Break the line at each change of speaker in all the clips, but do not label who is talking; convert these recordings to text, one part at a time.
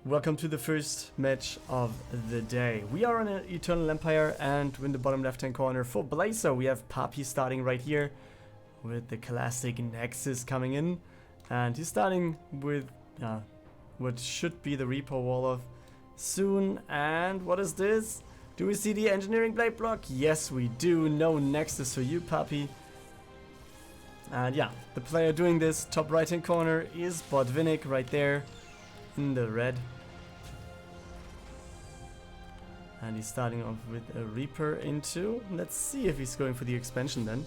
Welcome to the first match of the day. We are on an Eternal Empire, and in the bottom left hand corner for Blacer we have Papi starting right here with the classic Nexus coming in, and he's starting with what should be the Reaper wall of soon. And what is this? Do we see the engineering blade block? Yes we do. No Nexus for you, Papi. And yeah, the player doing this top right hand corner is Botvinnik right there in the red, and he's starting off with a Reaper into. Let's see if he's going for the expansion then.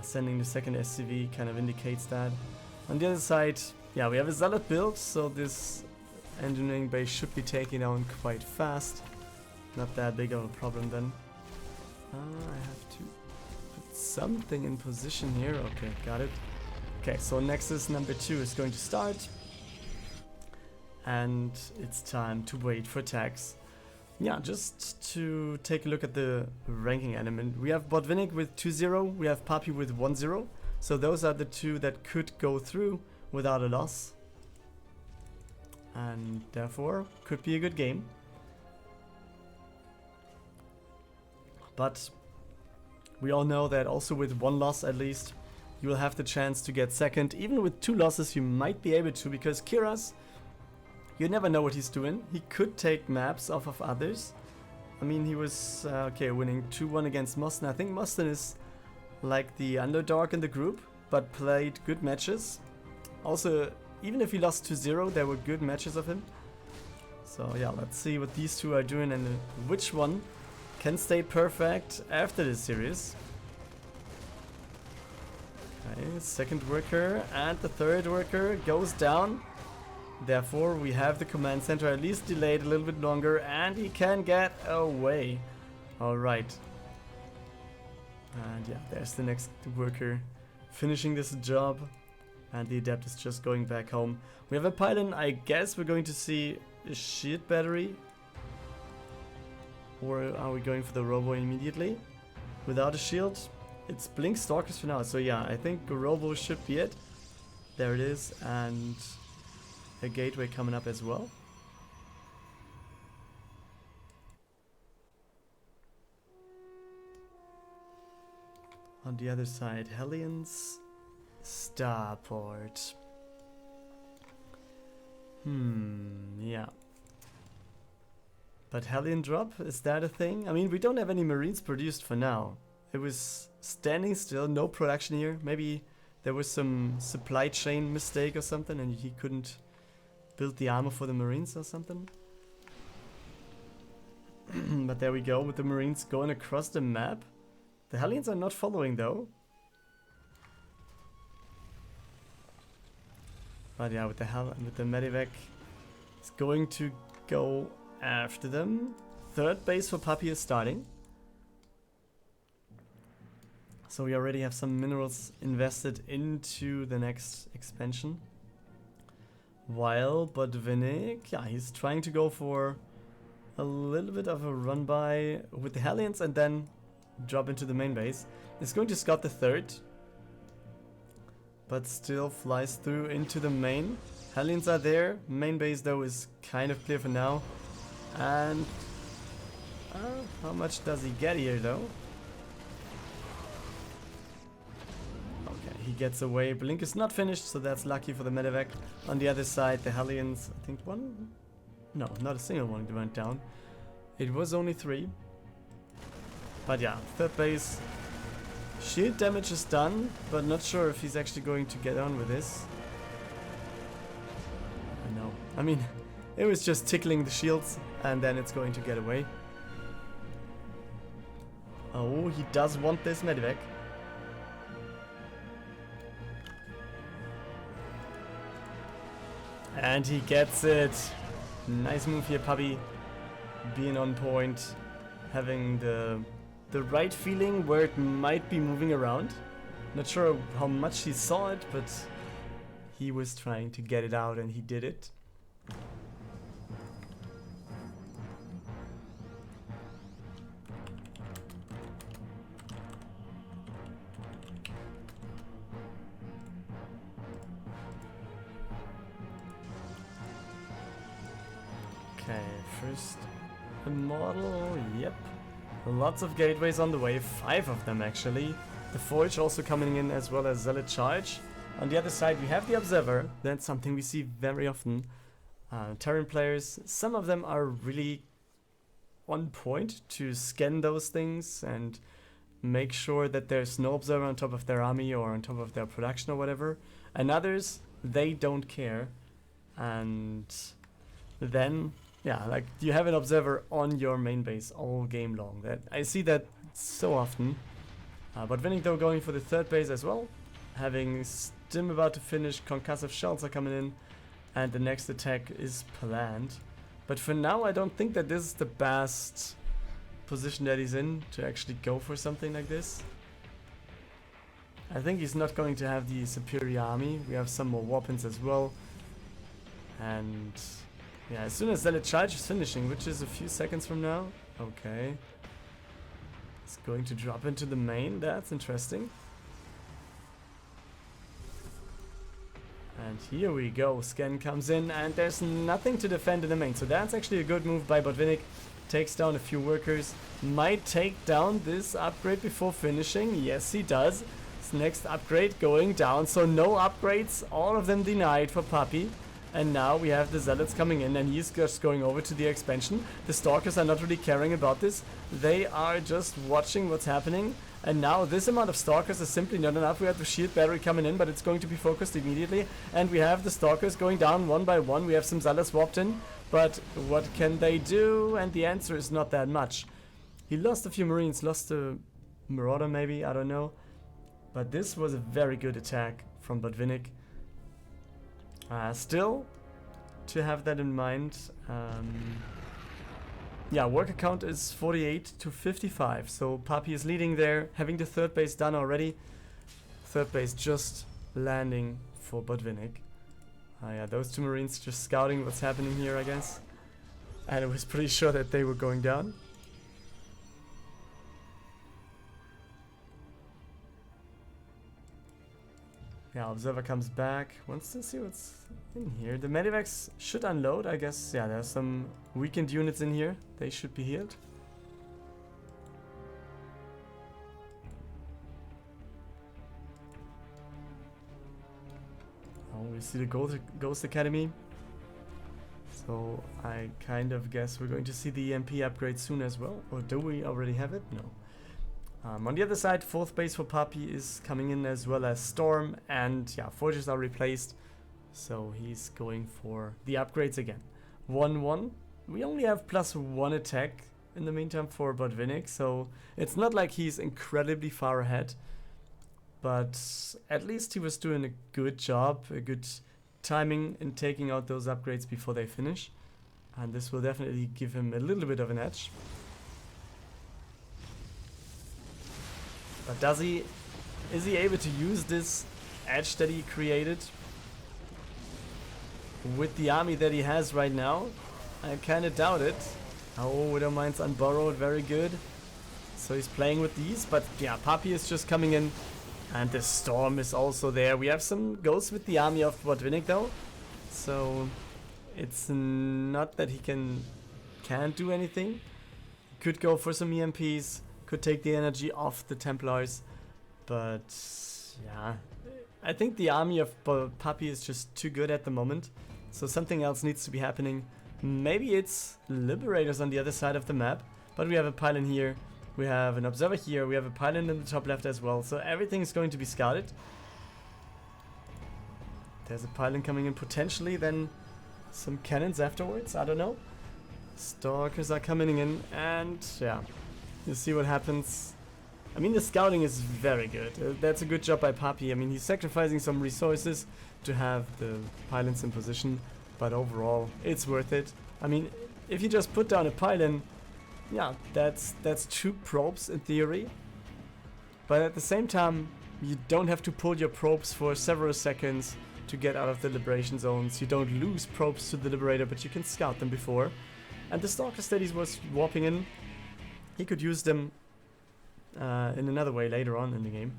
Sending the second SCV kind of indicates that. On the other side, yeah, we have a Zealot build, so this engineering base should be taken down quite fast. Not that big of a problem then. I have to put something in position here. Okay, got it. Okay, so Nexus number 2 is going to start. And it's time to wait for attacks. Yeah, just to take a look at the ranking element. We have Botvinnik with 2-0, we have Papi with 1-0. So those are the two that could go through without a loss. And therefore, could be a good game. But we all know that also with one loss at least, you will have the chance to get second. Even with 2 losses you might be able to, because Kiras, you never know what he's doing. He could take maps off of others. I mean, he was winning 2-1 against Moston. I think Moston is like the underdog in the group, but played good matches. Also, even if he lost 2-0, there were good matches of him. So yeah, let's see what these two are doing and which one can stay perfect after this series. Okay, second worker and the third worker goes down. Therefore, we have the command center at least delayed a little bit longer, and he can get away. Alright. And yeah, there's the next worker finishing this job. And the adept is just going back home. We have a pylon. I guess we're going to see a shield battery. Or are we going for the robo immediately? Without a shield? It's blink stalkers for now. So yeah, I think a robo should be it. There it is. And a gateway coming up as well. On the other side, Hellions, Starport. Yeah. But Hellion drop, is that a thing? I mean, we don't have any Marines produced for now. It was standing still, no production here. Maybe there was some supply chain mistake or something and he couldn't build the armor for the Marines or something. But there we go, with the Marines going across the map. The Hellions are not following though. But yeah, with the Medivac, it's going to go after them. Third base for Papi is starting. So we already have some minerals invested into the next expansion. While Botvinnik, yeah, he's trying to go for a little bit of a run by with the Hellions and then drop into the main base. He's going to scout the third, but still flies through into the main. Hellions are there. Main base though is kind of clear for now. And how much does he get here though? Okay, he gets away. Blink is not finished, so that's lucky for the Medivac. On the other side, the Hellions, I think one... No, not a single one went down. It was only 3. But yeah, third base. Shield damage is done, but not sure if he's actually going to get on with this. I know. I mean, it was just tickling the shields, and then it's going to get away. Oh, he does want this Medivac. And he gets it. Nice move here, Papi. Being on point. Having the right feeling where it might be moving around. Not sure how much he saw it, but he was trying to get it out and he did it. First immortal, yep. Lots of gateways on the way, 5 of them actually. The Forge also coming in as well as Zealot Charge. On the other side we have the Observer, that's something we see very often. Terran players, some of them are really on point to scan those things and make sure that there's no Observer on top of their army or on top of their production or whatever. And others, they don't care. And then, yeah, like you have an Observer on your main base all game long. That I see that so often. Botvinnik though going for the 3rd base as well. Having Stim about to finish, concussive shells are coming in. And the next attack is planned. But for now I don't think that this is the best position that he's in to actually go for something like this. I think he's not going to have the superior army. We have some more weapons as well. And yeah, as soon as Zealot Charge is finishing, which is a few seconds from now. Okay. It's going to drop into the main. That's interesting. And here we go. Scan comes in and there's nothing to defend in the main. So that's actually a good move by Botvinnik. Takes down a few workers. Might take down this upgrade before finishing. Yes, he does. This next upgrade going down. So no upgrades. All of them denied for Papi. And now we have the Zealots coming in and he's just going over to the expansion. The Stalkers are not really caring about this. They are just watching what's happening. And now this amount of Stalkers is simply not enough. We have the shield battery coming in, but it's going to be focused immediately. And we have the Stalkers going down one by one. We have some Zealots swapped in. But what can they do? And the answer is not that much. He lost a few Marines, lost a Marauder maybe, I don't know. But this was a very good attack from Botvinnik. Still, to have that in mind, yeah, worker count is 48 to 55, so Papi is leading there, having the 3rd base done already. 3rd base just landing for Botvinnik. Yeah, those 2 Marines just scouting what's happening here, I guess. And I was pretty sure that they were going down. Yeah, Observer comes back, wants to see what's in here. The Medivacs should unload, I guess. Yeah, there's some weakened units in here. They should be healed. Oh, we see the Ghost Academy. So I kind of guess we're going to see the EMP upgrade soon as well. Or do we already have it? No. On the other side, 4th base for Papi is coming in as well as Storm, and yeah, Forges are replaced, so he's going for the upgrades again. 1-1. We only have +1 attack in the meantime for Botvinnik, so it's not like he's incredibly far ahead, but at least he was doing a good job, a good timing in taking out those upgrades before they finish, and this will definitely give him a little bit of an edge. But is he able to use this edge that he created with the army that he has right now? I kind of doubt it. Oh, Widowmine's unborrowed, very good. So he's playing with these, but yeah, Papi is just coming in and the Storm is also there. We have some ghosts with the army of Botvinnik though, so it's not that he can't do anything. Could go for some EMPs. Could take the energy off the Templars, but yeah, I think the army of Papi is just too good at the moment, so something else needs to be happening. Maybe it's Liberators on the other side of the map, but we have a pylon here, we have an Observer here, we have a pylon in the top left as well, so everything is going to be scouted. There's a pylon coming in potentially, then some cannons afterwards, I don't know. Stalkers are coming in, and yeah. You see what happens. I mean, the scouting is very good. That's a good job by Papi. I mean, he's sacrificing some resources to have the pylons in position, but overall, it's worth it. I mean, if you just put down a pylon, yeah, that's 2 probes in theory. But at the same time, you don't have to pull your probes for several seconds to get out of the liberation zones. You don't lose probes to the Liberator, but you can scout them before. And the Stalker Steadies was warping in. He could use them in another way later on in the game.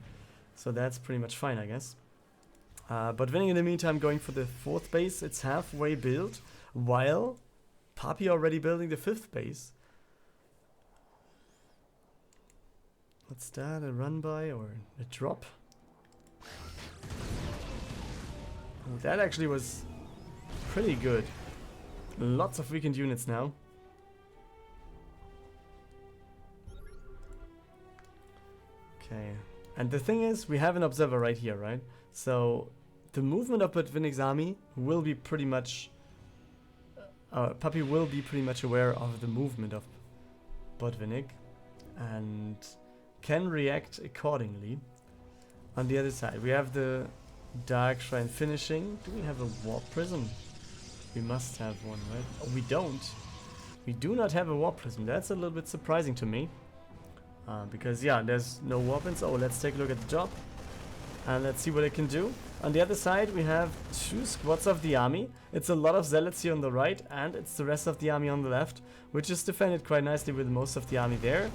So that's pretty much fine, I guess. But Botvinnik in the meantime going for the 4th base. It's halfway built, while Papi already building the 5th base? What's that? A run by or a drop? Oh, that actually was pretty good. Lots of weakened units now. Okay. And the thing is, we have an observer right here, right? So the movement of Botvinnik's army will be pretty much... Papi will be pretty much aware of the movement of Botvinnik and can react accordingly. On the other side, we have the Dark Shrine finishing. Do we have a Warp Prism? We must have one, right? Oh, we don't. We do not have a Warp Prism. That's a little bit surprising to me. Because, yeah, there's no weapons. Oh, let's take a look at the job. And let's see what it can do. On the other side, we have 2 squads of the army. It's a lot of zealots here on the right, and it's the rest of the army on the left, which is defended quite nicely with most of the army there.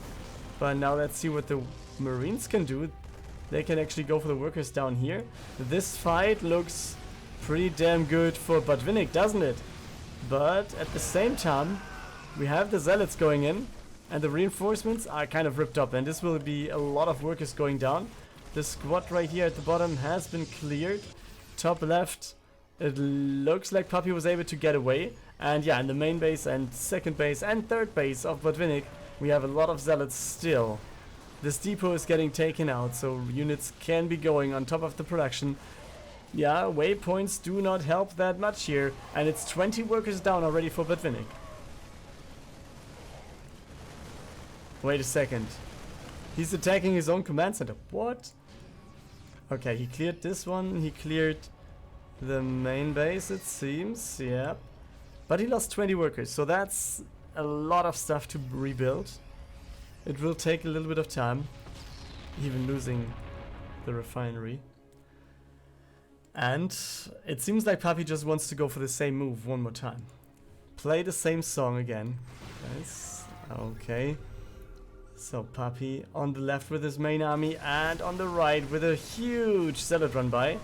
But now let's see what the Marines can do. They can actually go for the workers down here. This fight looks pretty damn good for Botvinnik, doesn't it? But at the same time, we have the zealots going in. And the reinforcements are kind of ripped up, and this will be a lot of workers going down. The squad right here at the bottom has been cleared. Top left, it looks like Papi was able to get away. And yeah, in the main base and second base and third base of Botvinnik, we have a lot of zealots still. This depot is getting taken out, so units can be going on top of the production. Yeah, waypoints do not help that much here, and it's 20 workers down already for Botvinnik. Wait a second. He's attacking his own command center. What? Okay, he cleared this one. He cleared the main base, it seems. Yep. But he lost 20 workers, so that's a lot of stuff to rebuild. It will take a little bit of time. Even losing the refinery. And it seems like Papi just wants to go for the same move one more time. Play the same song again. Yes. Okay. So Papi on the left with his main army and on the right with a huge zealot run by.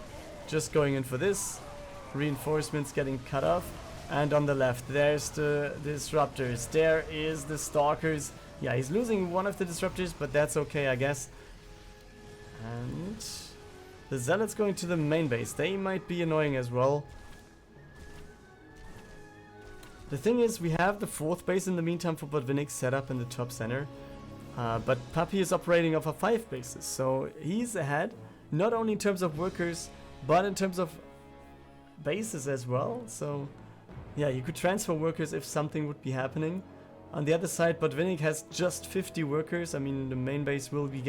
Just going in for this. Reinforcements getting cut off. And on the left there's the disruptors. There is the stalkers. Yeah, he's losing one of the disruptors, but that's okay, I guess. And the zealots going to the main base. They might be annoying as well. The thing is, we have the 4th base in the meantime for Botvinnik set up in the top center. But Papi is operating off of 5 bases, so he's ahead, not only in terms of workers, but in terms of bases as well. So, yeah, you could transfer workers if something would be happening. On the other side, Botvinnik has just 50 workers. I mean, the main base will be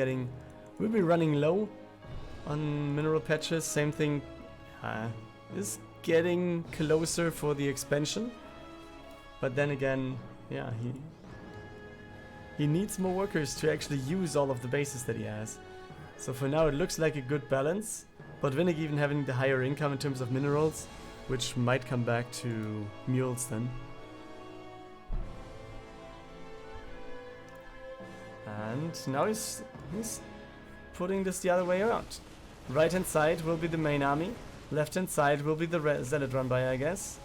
running low on mineral patches. Same thing is getting closer for the expansion. But then again, yeah, he needs more workers to actually use all of the bases that he has. So for now it looks like a good balance. Botvinnik even having the higher income in terms of minerals, which might come back to mules then. And now he's putting this the other way around. Right hand side will be the main army. Left hand side will be the zealot run by, I guess.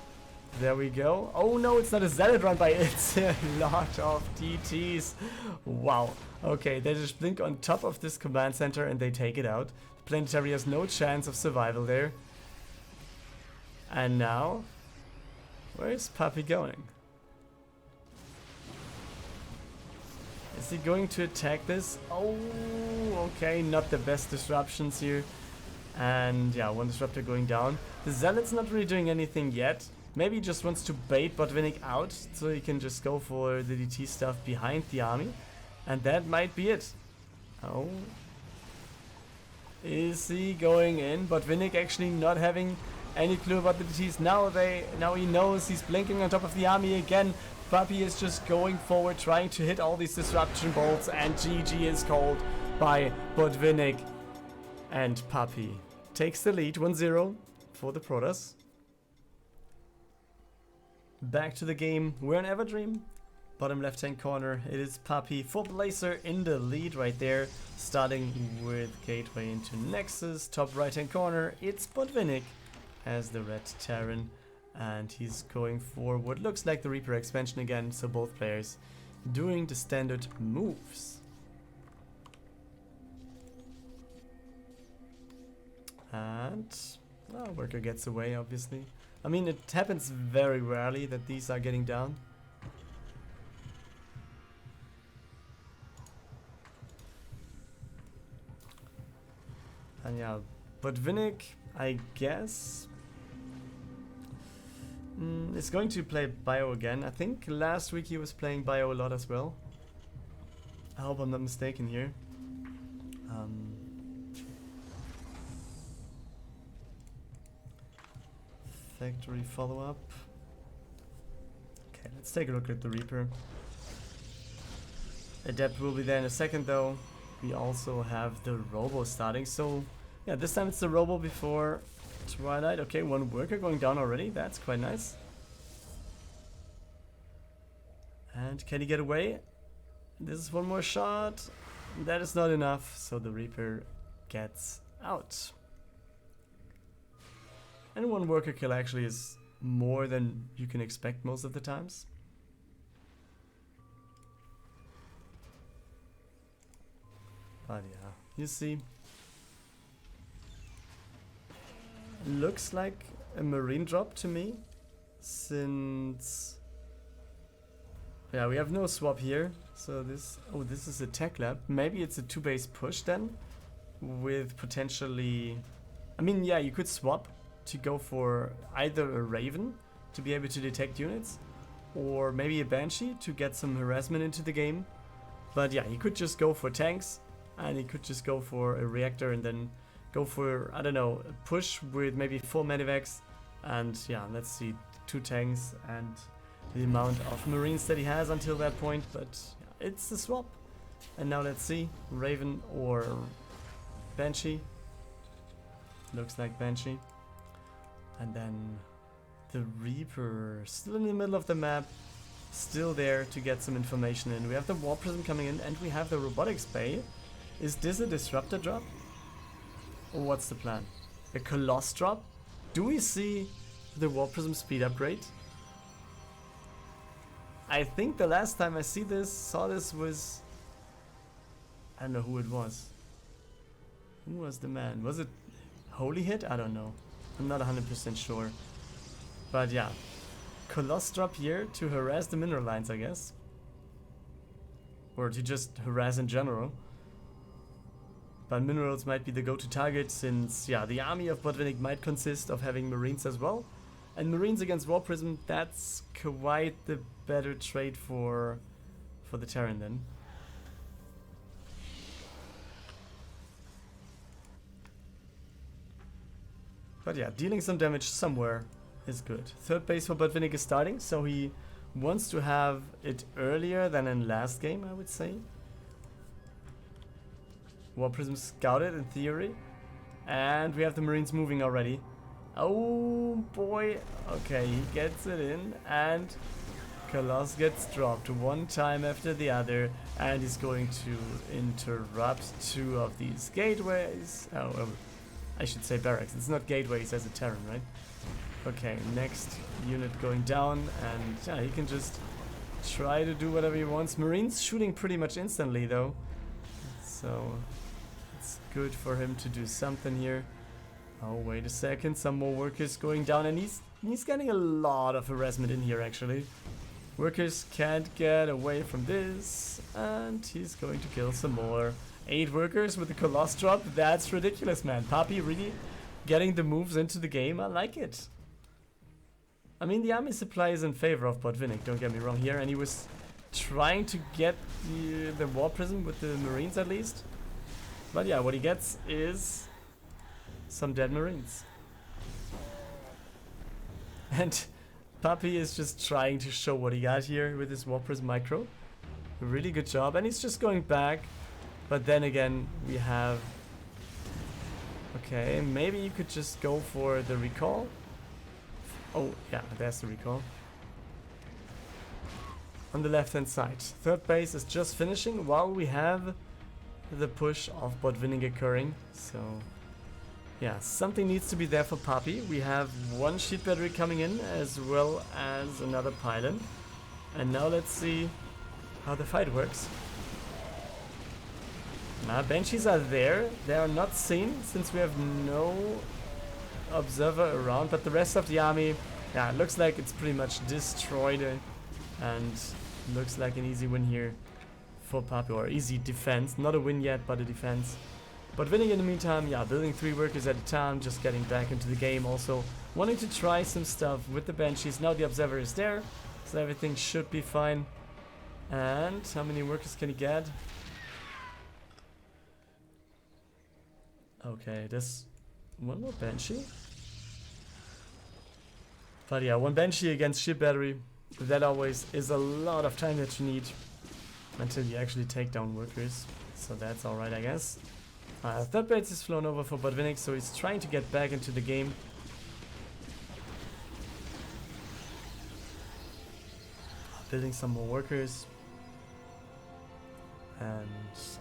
There we go. Oh no, it's not a zealot run by, it's a lot of TTs. Wow. Okay, they just blink on top of this command center and they take it out. The planetary has no chance of survival there. And now, where is Papi going? Is he going to attack this? Oh, okay, not the best disruptions here. And yeah, one disruptor going down. The zealot's not really doing anything yet. Maybe he just wants to bait Botvinnik out so he can just go for the DT stuff behind the army. And that might be it. Oh. Is he going in? Botvinnik actually not having any clue about the DTs. Now he knows he's blinking on top of the army again. Papi is just going forward, trying to hit all these disruption bolts, and GG is called by Botvinnik. And Papi takes the lead, 1-0 for the Protoss. Back to the game, we're in Everdream. Bottom left hand corner, it is Papi for Blacer in the lead right there. Starting with Gateway into Nexus. Top right hand corner, it's Botvinnik as the red Terran. And he's going for what looks like the Reaper expansion again, so both players doing the standard moves. And worker gets away, obviously. I mean, it happens very rarely that these are getting down. And yeah, Botvinnik, I guess, is going to play Bio again. I think last week he was playing Bio a lot as well. I hope I'm not mistaken here. Factory follow-up. Okay, let's take a look at the Reaper. Adept will be there in a second though. We also have the Robo starting, so yeah, this time it's the Robo before Twilight. Okay, one worker going down already, that's quite nice. And can he get away? This is one more shot. That is not enough, so the Reaper gets out. And one worker kill actually is more than you can expect most of the times. But yeah, you see, looks like a marine drop to me, since yeah, we have no swap here. So this, oh, this is a tech lab. Maybe it's a 2-base push then, with potentially, I mean, yeah, you could swap to go for either a Raven to be able to detect units, or maybe a Banshee to get some harassment into the game. But yeah, he could just go for tanks, and he could just go for a reactor and then go for, I don't know, a push with maybe 4 medivacs. And yeah, let's see, 2 tanks and the amount of marines that he has until that point. But yeah, it's the swap. And now let's see, Raven or Banshee. Looks like Banshee. And then the Reaper still in the middle of the map, still there to get some information in. We have the Warp Prism coming in, and we have the Robotics Bay. Is this a Disruptor drop? Or what's the plan? A Coloss drop? Do we see the Warp Prism speed upgrade? I think the last time I saw this was, I don't know who it was. Who was the man? Was it Holy Hit? I don't know. I'm not 100% sure. But yeah, Coloss drop here to harass the mineral lines, I guess. Or to just harass in general. But minerals might be the go-to target, since yeah, the army of Botvinnik might consist of having marines as well. And marines against Warp Prism, that's quite the better trade for the Terran then. But yeah, dealing some damage somewhere is good. Third base for Botvinnik is starting, so he wants to have it earlier than in last game, I would say. Warp Prism scouted in theory. And we have the Marines moving already. Oh boy. Okay, he gets it in, and Coloss gets dropped one time after the other, and he's going to interrupt 2 of these gateways. Oh, I should say barracks. It's not gateways as a Terran, right? Okay, next unit going down, and yeah, he can just try to do whatever he wants. Marines shooting pretty much instantly though, so it's good for him to do something here. Oh, wait a second, some more workers going down, and he's getting a lot of harassment in here actually. Workers can't get away from this, and he's going to kill some more. 8 workers with the Coloss drop, that's ridiculous, man. Papi really getting the moves into the game, I like it. I mean, the army supply is in favor of Botvinnik, don't get me wrong here, and he was trying to get the Warp Prism with the Marines at least. But yeah, what he gets is some dead Marines. And Papi is just trying to show what he got here with his Warp Prism micro. A really good job, and he's just going back. But then again, we have... Okay, maybe you could just go for the recall. Oh, yeah, there's the recall. On the left-hand side. Third base is just finishing while we have the push of Botvinnik occurring. So, Yeah, something needs to be there for Papi. We have one sheet battery coming in as well as another pylon. And now let's see how the fight works. Now Banshees are there. They are not seen since we have no observer around, but the rest of the army, yeah, it looks like it's pretty much destroyed and looks like an easy win here for Papi, or easy defense. Not a win yet, but a defense. But winning in the meantime, yeah, building 3 workers at a time, just getting back into the game, also wanting to try some stuff with the Banshees. Now the observer is there, so everything should be fine. And how many workers can he get? Okay, there's one more Banshee. But yeah, one Banshee against ship battery. That always is a lot of time that you need until you actually take down workers. So that's alright, I guess. Third base is flown over for Botvinnik, so he's trying to get back into the game. Building some more workers. And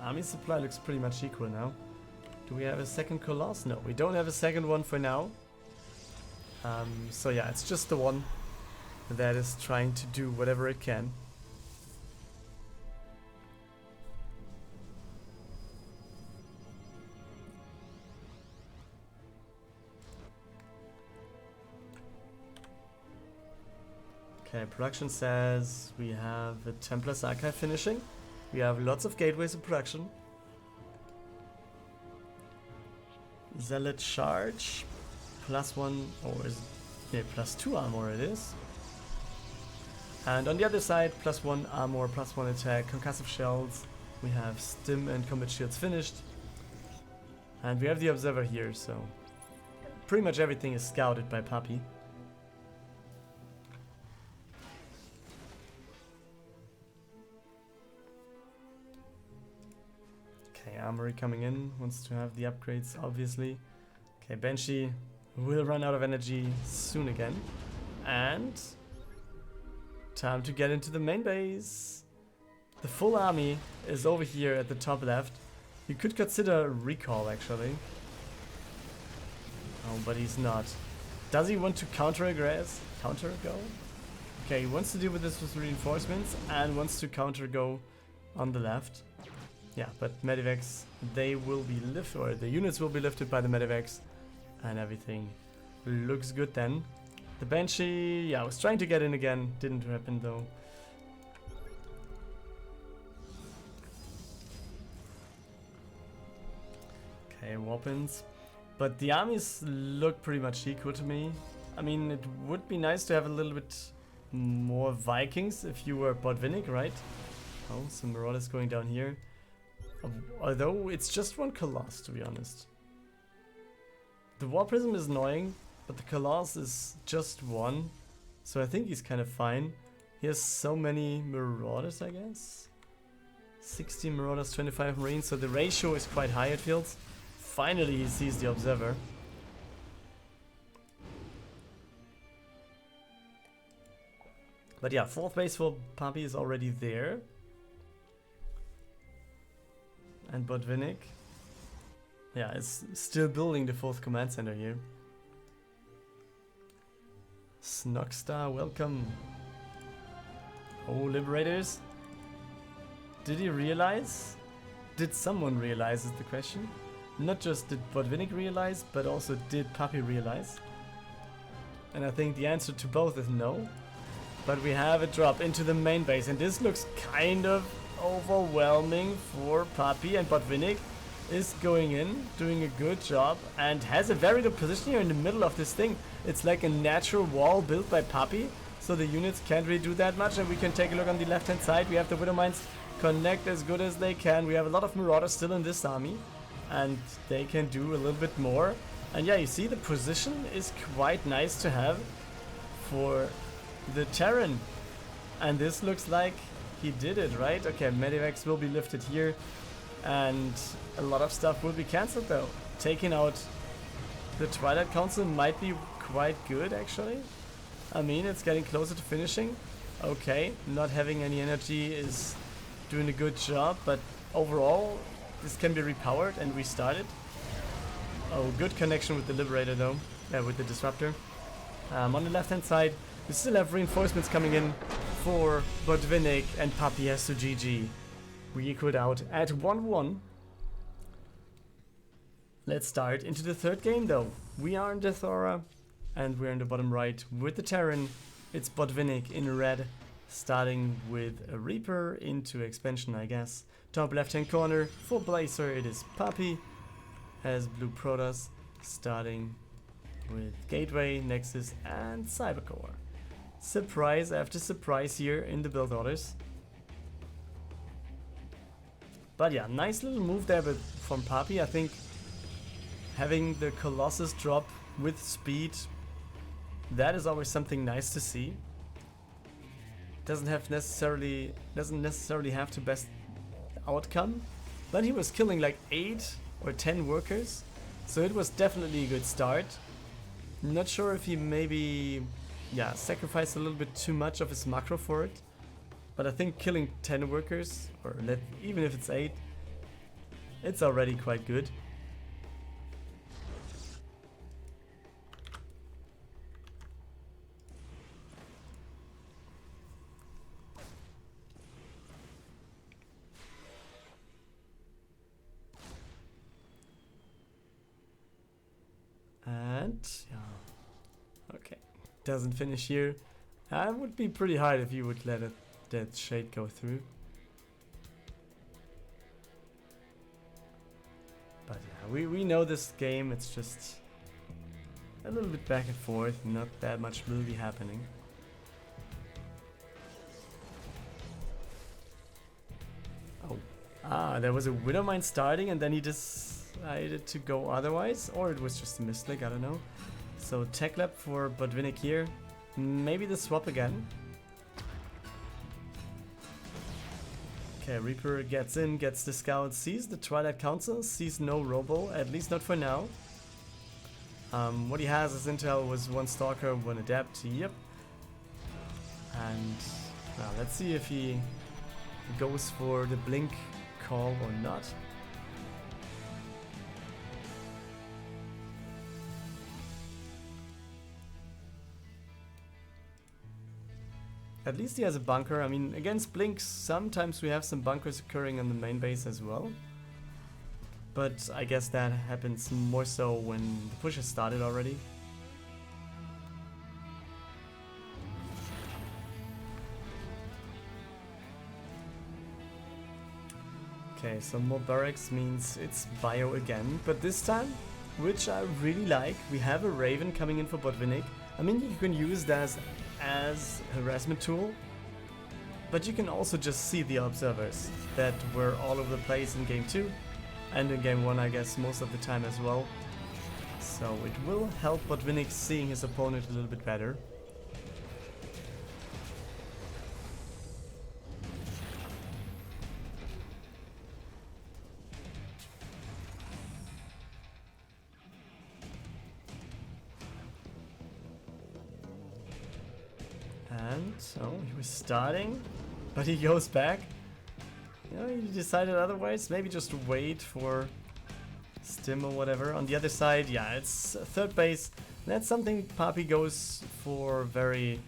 army supply looks pretty much equal now. Do we have a second Colossus? No, we don't have a second one for now. So yeah, it's just the one that is trying to do whatever it can. Okay, production says we have a Templar's Archive finishing. We have lots of gateways in production. Zealot charge. +1, or is it, yeah, +2 armor it is. And on the other side, +1 armor, +1 attack, concussive shells. We have stim and combat shields finished. And we have the observer here, so pretty much everything is scouted by Papi. Okay, Armory coming in, wants to have the upgrades, obviously. Okay, Banshee will run out of energy soon again. And time to get into the main base. The full army is over here at the top left. You could consider recall, actually. Oh, but he's not. Does he want to counter-aggress? Counter-go? Okay, he wants to deal with this with reinforcements and wants to counter-go on the left. Yeah, but medivacs, they will be lifted, or the units will be lifted by the medivacs, and everything looks good then. The Banshee, yeah, I was trying to get in again, didn't happen though. Okay, weapons. But the armies look pretty much equal to me. I mean, it would be nice to have a little bit more Vikings if you were Botvinnik, right? Oh, some Marauders going down here. Although it's just one Colossus, to be honest. The War Prism is annoying, but the Colossus is just one. So I think he's kind of fine. He has so many Marauders, I guess. 60 Marauders, 25 Marines, so the ratio is quite high, it feels. Finally, he sees the Observer. But yeah, 4th base for Papi is already there. And Botvinnik, yeah, is still building the 4th command center here. Snogstar, welcome. Oh, Liberators. Did he realize? Did someone realize is the question? Not just did Botvinnik realize, but also did Papi realize? And I think the answer to both is no. But we have a drop into the main base, and this looks kind of overwhelming for Papi, and Botvinnik is going in, doing a good job, and has a very good position here in the middle of this thing. It's like a natural wall built by Papi, so the units can't really do that much. And we can take a look on the left hand side. We have the Widow Mines connect as good as they can. We have a lot of Marauders still in this army, and they can do a little bit more. And yeah, you see the position is quite nice to have for the Terran, and this looks like he did it, right? Okay, medivacs will be lifted here, and a lot of stuff will be cancelled though. Taking out the Twilight Council might be quite good, actually. I mean, it's getting closer to finishing. Okay, not having any energy is doing a good job, but overall, this can be repowered and restarted. Oh, good connection with the Liberator though, with the Disruptor. On the left hand side, we still have reinforcements coming in for Botvinnik, and Papi has to GG. We equaled out at 1-1. Let's start into the third game though. We are in the Thora, and we're in the bottom right with the Terran. It's Botvinnik in red, starting with a Reaper into expansion, I guess. Top left hand corner for Blacer, it is Papi. Has blue Protoss, starting with Gateway, Nexus, and Cybercore. Surprise after surprise here in the build orders. But yeah, nice little move there from Papi. I think having the Colossus drop with speed, that is always something nice to see. Doesn't necessarily have the best outcome, but he was killing like 8 or 10 workers, so it was definitely a good start. Not sure if he maybe sacrificed a little bit too much of his macro for it, but I think killing 10 workers, or even if it's 8, it's already quite good. And yeah, okay, doesn't finish here. It would be pretty hard if you would let that shade go through. But yeah, we know this game. It's just a little bit back and forth. Not that much will be happening. Oh, there was a Widowmine starting, and then he decided to go otherwise, or it was just a misclick, I don't know. So tech lab for Botvinnik here. Maybe the swap again. Okay, Reaper gets in, gets the scout, sees the Twilight Council, sees no Robo, at least not for now. What he has as intel was 1 Stalker, 1 Adept, yep. And now let's see if he goes for the Blink call or not. At least he has a bunker. I mean, against Blinks, sometimes we have some bunkers occurring on the main base as well. But I guess that happens more so when the push has started already. Okay, so more barracks means it's bio again, but this time, which I really like, we have a Raven coming in for Botvinnik. I mean, you can use that as harassment tool, but you can also just see the observers that were all over the place in game 2 and in game 1, I guess, most of the time as well. So it will help Botvinnik seeing his opponent a little bit better. And so he was starting, but he goes back. You know, he decided otherwise. Maybe just wait for Stim or whatever. On the other side, yeah, it's third base. That's something Papi goes for very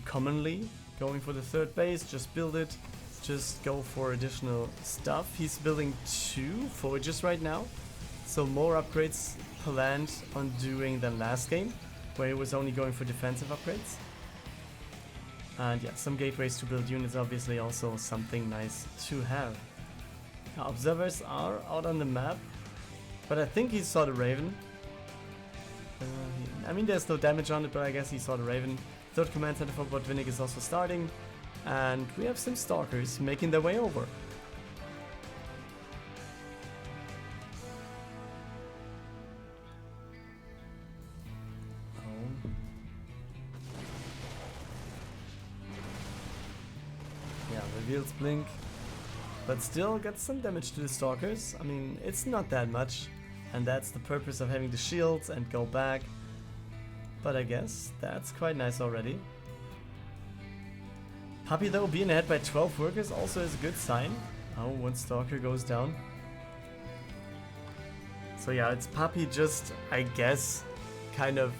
commonly. Going for the third base, just build it. Just go for additional stuff. He's building 2 forages right now. So more upgrades planned on doing than last game, where he was only going for defensive upgrades. And yeah, some gateways to build units, obviously also something nice to have. Now, observers are out on the map, but I think he saw the Raven. I mean, there's no damage on it, but I guess he saw the Raven. Third command center for Botvinnik is also starting, and we have some Stalkers making their way over. Reveals Blink, but still gets some damage to the Stalkers. I mean, it's not that much, and that's the purpose of having the shields and go back. But I guess that's quite nice already. Papi though being ahead by 12 workers also is a good sign. Oh, 1 Stalker goes down. So yeah, it's Papi just, I guess, kind of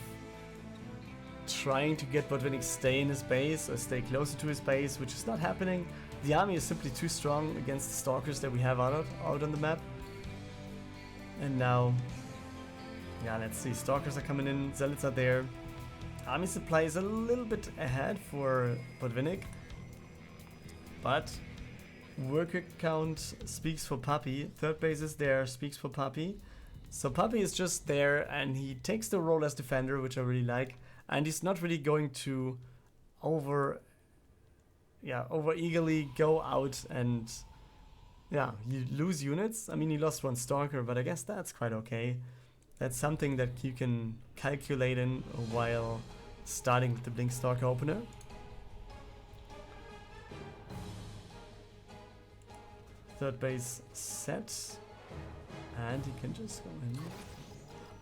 trying to get Botvinnik stay in his base or stay closer to his base, which is not happening. The army is simply too strong against the stalkers that we have out on the map. And now, yeah, let's see. Stalkers are coming in, zealots are there. Army supply is a little bit ahead for Botvinnik, but worker count speaks for Papi. Third base is there, speaks for Papi. So Papi is just there and he takes the role as defender, which I really like. And he's not really going to over eagerly go out and you lose units. I mean, he lost one stalker, but I guess that's quite okay. That's something that you can calculate in while starting with the Blink Stalker opener. Third base set. And he can just go in.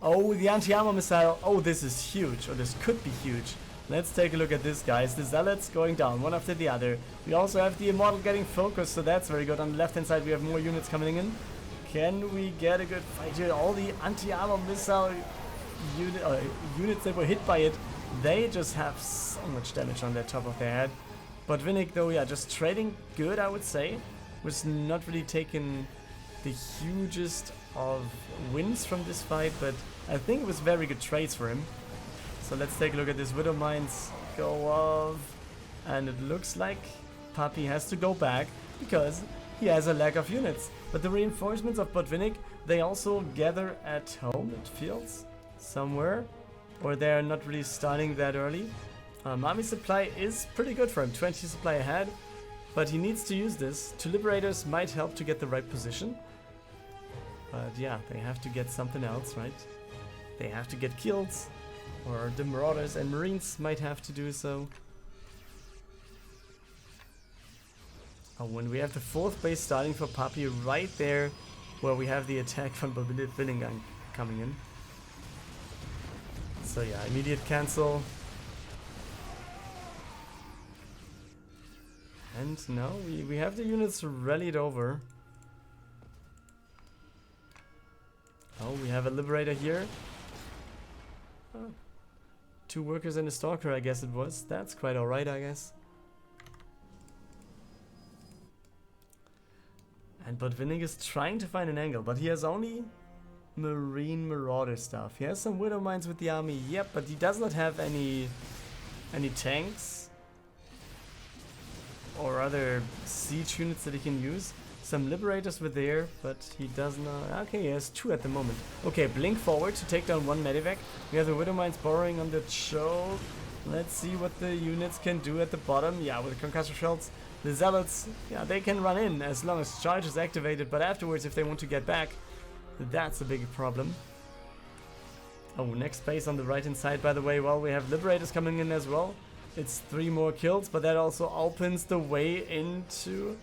Oh, the anti-armor missile. Oh, this is huge. Or this could be huge. Let's take a look at this, guys. The zealots going down one after the other. We also have the immortal getting focused, so that's very good. On the left-hand side, we have more units coming in. Can we get a good fight here? All the anti-armor missile units that were hit by it, they just have so much damage on the top of their head. Botvinnik, though, yeah, just trading good, I would say. Was not really taking the hugest of wins from this fight, but I think it was very good trades for him. So let's take a look at this. Widow Mines go off, and it looks like Papi has to go back because he has a lack of units. But the reinforcements of Botvinnik, they also gather at home, it feels, somewhere, or they're not really starting that early. Army supply is pretty good for him, 20 supply ahead, but he needs to use this. Two Liberators might help to get the right position. But yeah, they have to get something else, right? They have to get kills. Or the Marauders and Marines might have to do so. Oh, when we have the fourth base starting for Papi right there where we have the attack from Botvinnik coming in. So yeah, immediate cancel. And now we have the units rallied over. Oh, we have a Liberator here. Oh. 2 workers and a stalker, I guess it was. That's quite alright, I guess. And Botvinnik is trying to find an angle, but he has only Marine Marauder stuff. He has some Widow Mines with the army, yep, but he does not have any tanks or other siege units that he can use. Some Liberators were there, but he does not... Okay, he has 2 at the moment. Okay, blink forward to take down 1 Medivac. We have the Widow Mines borrowing on the choke. Let's see what the units can do at the bottom. Yeah, with the Concussor Shells. The Zealots, yeah, they can run in as long as charge is activated, but afterwards, if they want to get back, that's a big problem. Oh, next base on the right-hand side, by the way. Well, we have Liberators coming in as well. It's 3 more kills, but that also opens the way into...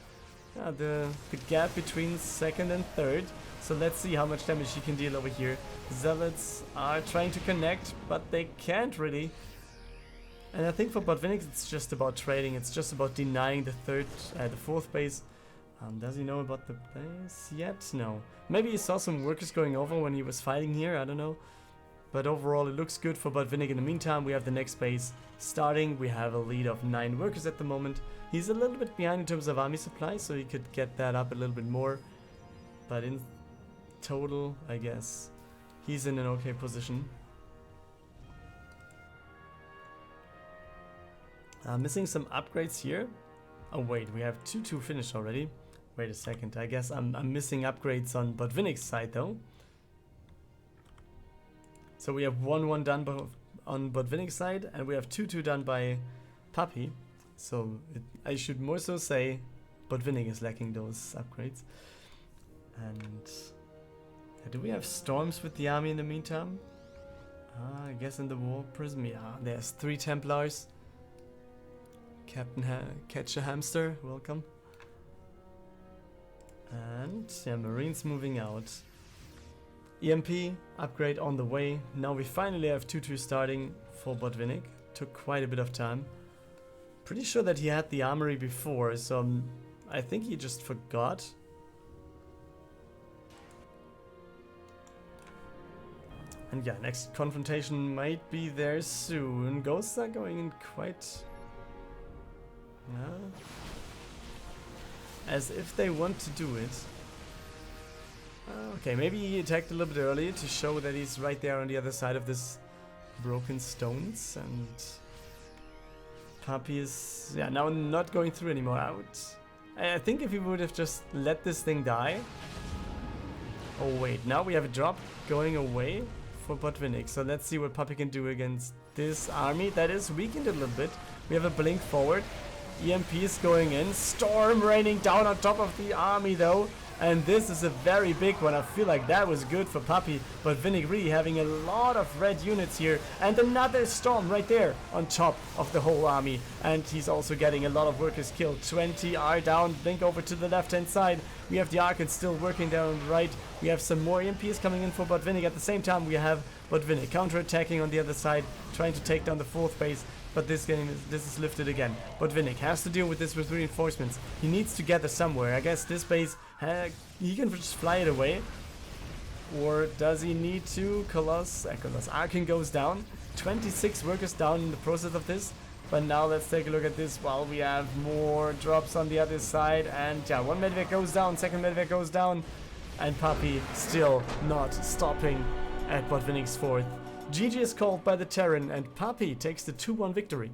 the gap between second and third. So let's see how much damage he can deal over here. Zealots are trying to connect, but they can't really. And I think for Botvinnik it's just about trading. It's just about denying the fourth base. Does he know about the base yet? No. Maybe he saw some workers going over when he was fighting here, I don't know. But overall it looks good for Botvinnik. In the meantime, we have the next base starting. We have a lead of 9 workers at the moment. He's a little bit behind in terms of army supply, so he could get that up a little bit more. But in total, I guess, he's in an okay position. Missing some upgrades here. Oh wait, we have 2-2 finished already. Wait a second, I guess I'm missing upgrades on Botvinnik's side though. So we have 1-1 done on Botvinnik's side, and we have 2-2 done by Papi. So I should more so say Botvinnik is lacking those upgrades. And do we have storms with the army in the meantime? I guess in the war prism, yeah. There's 3 Templars. Captain Catch a Hamster, welcome. And yeah, Marines moving out. EMP upgrade on the way. Now we finally have 2-2 starting for Botvinnik. Took quite a bit of time. Pretty sure that he had the armory before, so I think he just forgot. And yeah, next confrontation might be there soon. Ghosts are going in quite... as if they want to do it. Okay, maybe he attacked a little bit earlier to show that he's right there on the other side of this broken stones. And Papi is, yeah, now not going through anymore. I think if he would have just let this thing die. Oh wait, now we have a drop going away for Botvinnik. So let's see what Papi can do against this army that is weakened a little bit. We have a blink forward. EMP is going in. Storm raining down on top of the army though. And this is a very big one. I feel like that was good for Papi. But Botvinnik really having a lot of red units here. And another storm right there on top of the whole army. And he's also getting a lot of workers killed. 20 are down. Blink over to the left hand side. We have the Archons still working down on the right. We have some more EMPs coming in for Botvinnik. At the same time we have Botvinnik counter-attacking on the other side. Trying to take down the 4th base. But this is lifted again. Botvinnik has to deal with this with reinforcements. He needs to gather somewhere. I guess this base, he can just fly it away. Or does he need to? Colossus Archon goes down. 26 workers down in the process of this. But now let's take a look at this while we have more drops on the other side. And yeah, one Medvedev goes down, second Medvedev goes down. And Papi still not stopping at Botvinnik's 4th. GG is called by the Terran, and Papi takes the 2-1 victory.